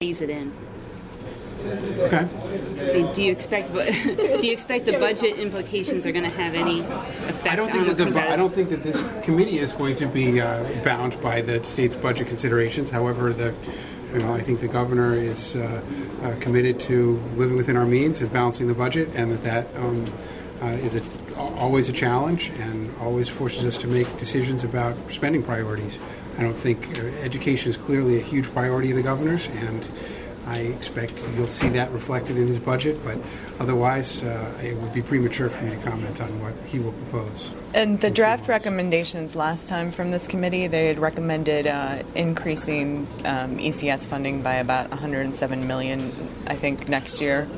phase it in. Okay. I mean, do you expect the budget implications are going to have any effect? I don't think that this committee is going to be bound by the state's budget considerations. However, I think the governor is committed to living within our means and balancing the budget, and that is always a challenge and always forces us to make decisions about spending priorities. I don't think education is clearly a huge priority of the governor's, and I expect you'll see that reflected in his budget, but otherwise it would be premature for me to comment on what he will propose. And the draft recommendations last time from this committee, they had recommended increasing ECS funding by about $107 million, I think, next year.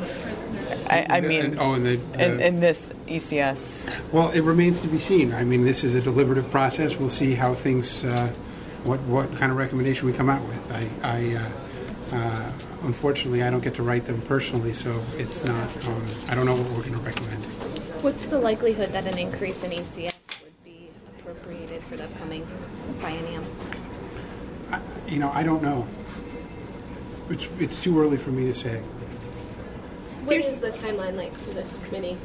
In this ECS. Well, it remains to be seen. I mean, this is a deliberative process. We'll see how things, what kind of recommendation we come out with. Unfortunately, I don't get to write them personally, so it's not. I don't know what we're going to recommend. What's the likelihood that an increase in ECS would be appropriated for the upcoming biennium? I don't know. It's too early for me to say. What is the timeline like for this committee?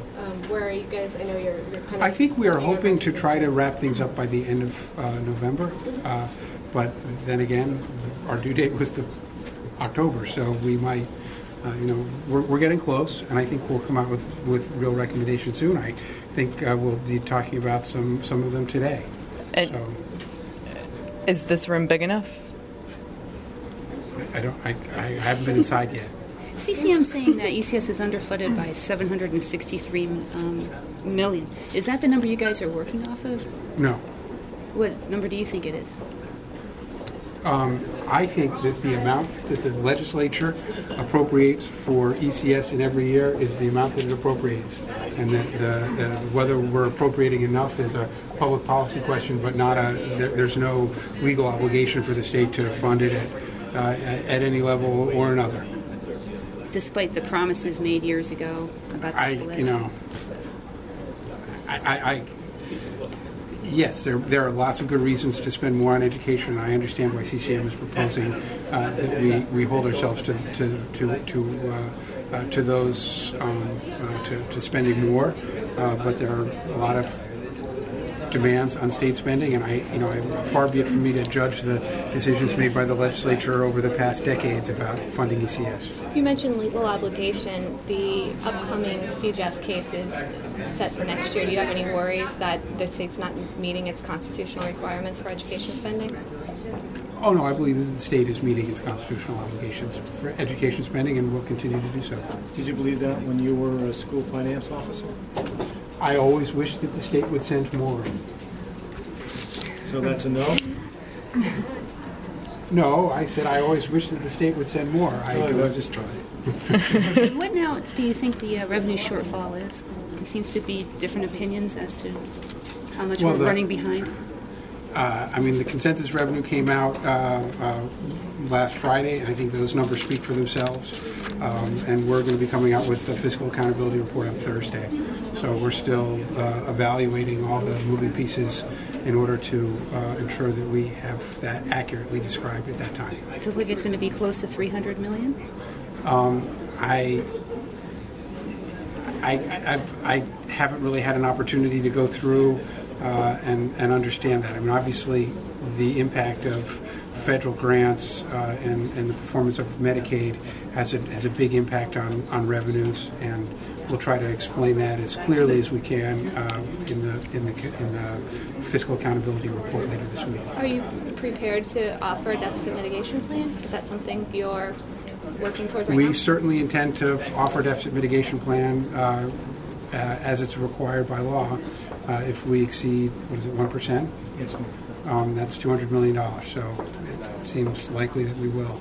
Where are you guys? I know you're kind of... I think we are hoping to try to wrap things up by the end of November. But then again, our due date was the October, so we might, we're getting close, and I think we'll come out with real recommendations soon. I think we'll be talking about some of them today. Is this room big enough? I haven't been inside yet. CCM saying that ECS is underfunded by $763 million. Is that the number you guys are working off of? No. What number do you think it is? I think that the amount that the legislature appropriates for ECS in every year is the amount that it appropriates, and that whether we're appropriating enough is a public policy question, but not there's no legal obligation for the state to fund it at any level or another. Despite the promises made years ago about the split. Yes, there are lots of good reasons to spend more on education. I understand why CCM is proposing that we hold ourselves to those to spending more, but there are a lot of demands on state spending, and far be it from me to judge the decisions made by the legislature over the past decades about funding ECS. You mentioned legal obligation. The upcoming CJEF case is set for next year. Do you have any worries that the state's not meeting its constitutional requirements for education spending? Oh, no, I believe that the state is meeting its constitutional obligations for education spending and will continue to do so. Did you believe that when you were a school finance officer? I always wished that the state would send more. So that's a no? No, I said I always wished that the state would send more. I was just trying. What now do you think the revenue shortfall is? There seems to be different opinions as to how much we're running behind. The consensus revenue came out last Friday, and I think those numbers speak for themselves. And we're going to be coming out with the fiscal accountability report on Thursday. So we're still evaluating all the moving pieces in order to ensure that we have that accurately described at that time. So I think it's going to be close to $300 million? I haven't really had an opportunity to go through and understand that. I mean, obviously, the impact of federal grants and the performance of Medicaid has a big impact on revenues, and we'll try to explain that as clearly as we can in the fiscal accountability report later this week. Are you prepared to offer a deficit mitigation plan? Is that something you're working towards right now? We certainly intend to offer a deficit mitigation plan as it's required by law. If we exceed, 1%? Yes. That's $200 million, so it seems likely that we will.